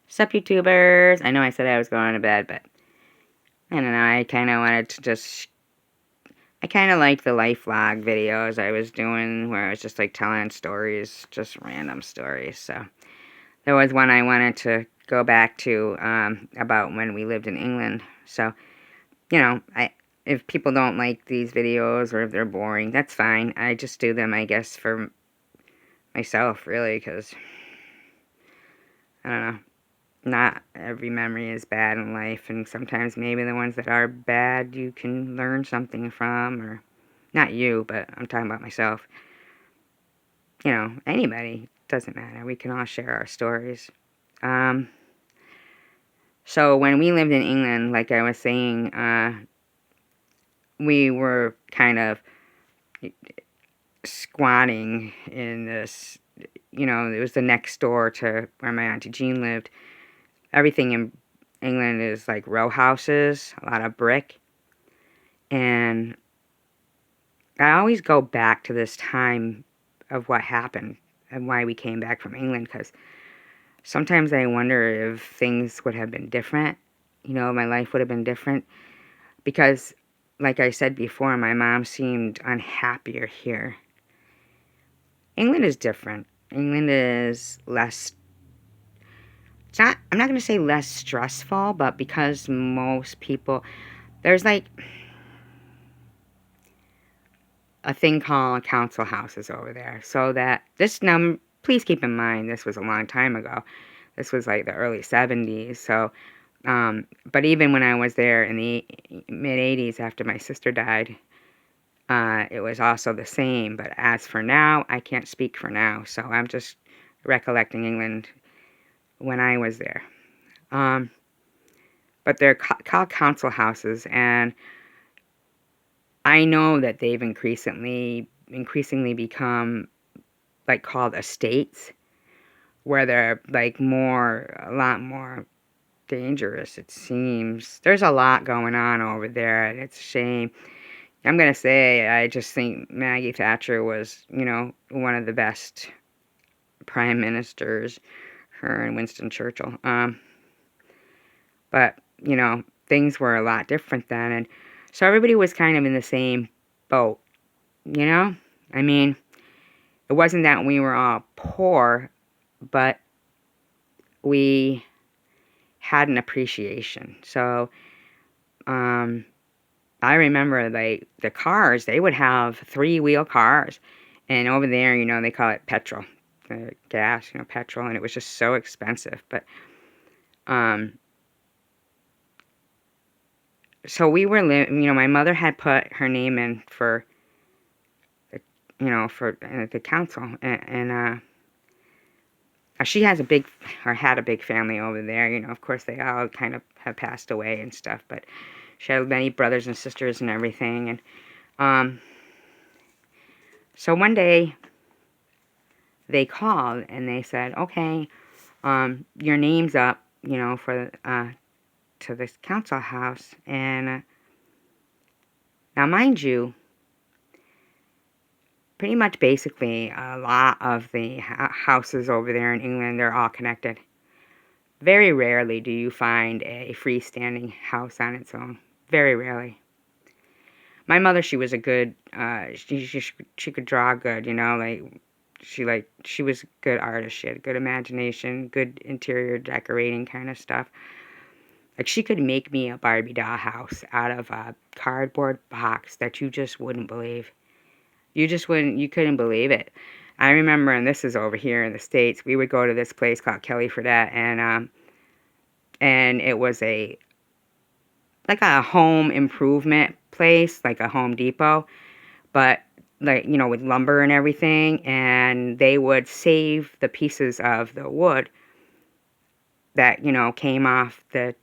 Sup, YouTubers? I know I said I was going to bed, but I don't know. I kind of wanted to just. I kind of liked the life vlog videos I was doing where I was just like telling stories, just random stories. So there was one I wanted to go back to about when we lived in England. So, if people don't like these videos or if they're boring, that's fine. I just do them, I guess, for myself, really, because I don't know. Not every memory is bad in life, and sometimes maybe the ones that are bad you can learn something from, or not you, but I'm talking about myself. Anybody, doesn't matter. We can all share our stories. Um, so when we lived in England, like I was saying, we were kind of squatting in this, it was the next door to where my Auntie Jean lived. Everything in England is like row houses, a lot of brick. And I always go back to this time of what happened and why we came back from England, because sometimes I wonder if things would have been different. My life would have been different. Because, like I said before, my mom seemed unhappier here. England is different. England is less. I'm not going to say less stressful, but because most people. There's like a thing called council houses over there. So that this number, please keep in mind, this was a long time ago. This was like the early 70s. So, but even when I was there in the mid 80s after my sister died, it was also the same. But as for now, I can't speak for now. So I'm just recollecting England when I was there. But they're called council houses, and I know that they've increasingly become like called estates, where they're like a lot more dangerous, it seems. There's a lot going on over there, and it's a shame. I'm gonna say I just think Maggie Thatcher was, one of the best prime ministers, her and Winston Churchill. But, things were a lot different then, and so everybody was kind of in the same boat, you know? I mean, it wasn't that we were all poor, but we had an appreciation. So, I remember the cars, they would have 3-wheel cars, and over there, they call it petrol, gas, petrol, and it was just so expensive. But, so we were my mother had put her name in for the council, and she has had a big family over there. Of course, they all kind of have passed away and stuff, but she had many brothers and sisters and everything. And so one day they called and they said, okay, your name's up, for to this council house. And now, mind you, pretty much basically a lot of the houses over there in England, they're all connected. Very rarely do you find a freestanding house on its own. Very rarely. My mother, she was a good, she could draw good, she was a good artist. She had a good imagination, good interior decorating kind of stuff. Like, she could make me a Barbie doll house out of a cardboard box that you just wouldn't believe. You couldn't believe it. I remember, and this is over here in the States, we would go to this place called Kelly Fredette, and it was like a home improvement place, like a Home Depot, but like, with lumber and everything, and they would save the pieces of the wood that, came off the,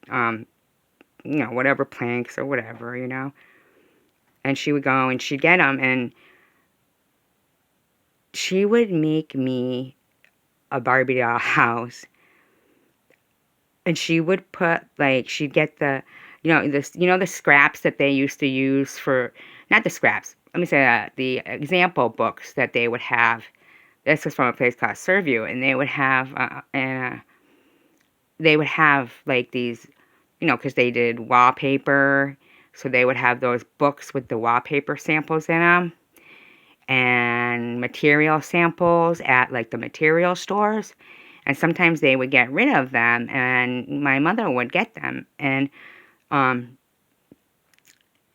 whatever planks or whatever, and she would go and she'd get them, and she would make me a Barbie doll house, and she would put, like, she'd get the, the scraps that they used to use for, not the scraps, let me say that, the example books that they would have. This was from a place called Survivorgirl, and they would have, they would have like these, because they did wallpaper, so they would have those books with the wallpaper samples in them and material samples at like the material stores. And sometimes they would get rid of them, and my mother would get them. And um,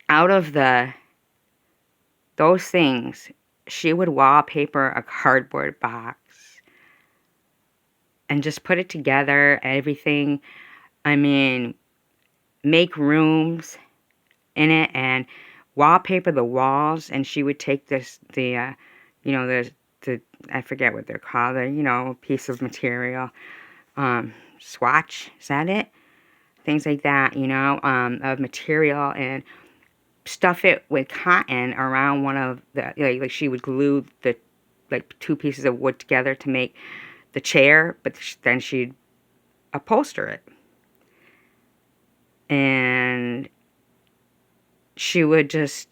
out of those things, she would wallpaper a cardboard box and just put it together, everything. I mean, make rooms in it and wallpaper the walls. And she would take the I forget what they're called, piece of material, swatch, is that it? Things like that, of material, and stuff it with cotton around one of the, like she would glue the, like, two pieces of wood together to make the chair, but then she'd upholster it. And she would just,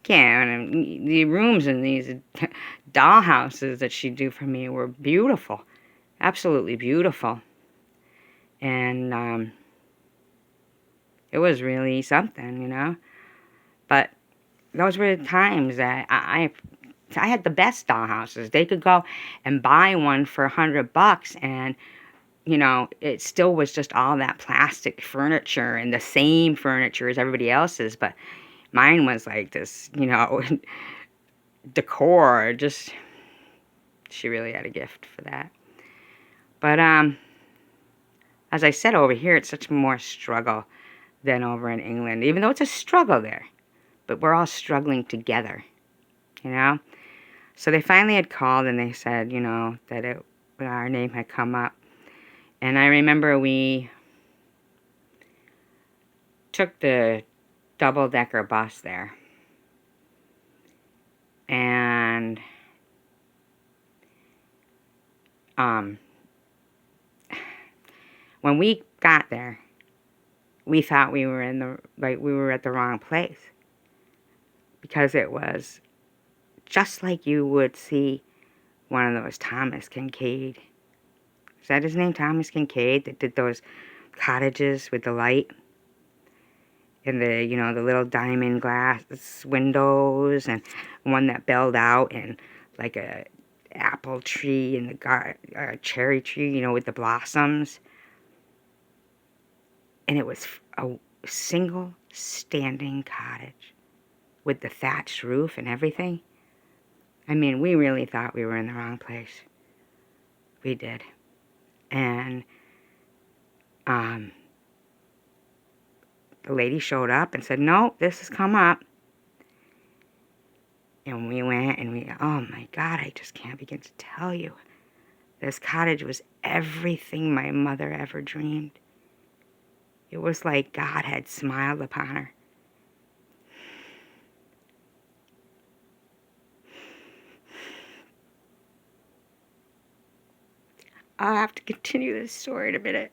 the rooms in these dollhouses that she'd do for me were beautiful, absolutely beautiful. And it was really something. But those were the times that I had the best dollhouses. They could go and buy one for $100, and it still was just all that plastic furniture and the same furniture as everybody else's, but mine was like this, decor. Just, she really had a gift for that. But as I said, over here, it's such more struggle than over in England, even though it's a struggle there. But we're all struggling together. So they finally had called and they said, that our name had come up. And I remember we took the double-decker bus there. And when we got there, we thought we were we were at the wrong place, because it was just like you would see one of those Thomas Kincaid. Is that his name, Thomas Kincaid, that did those cottages with the light and the little diamond glass windows, and one that belled out, and like a apple tree and a cherry tree, with the blossoms. And it was a single standing cottage with the thatched roof and everything. I mean, we really thought we were in the wrong place. We did. And the lady showed up and said, "No, this has come up." And we went and oh my God, I just can't begin to tell you. This cottage was everything my mother ever dreamed. It was like God had smiled upon her. I'll have to continue this story in a minute.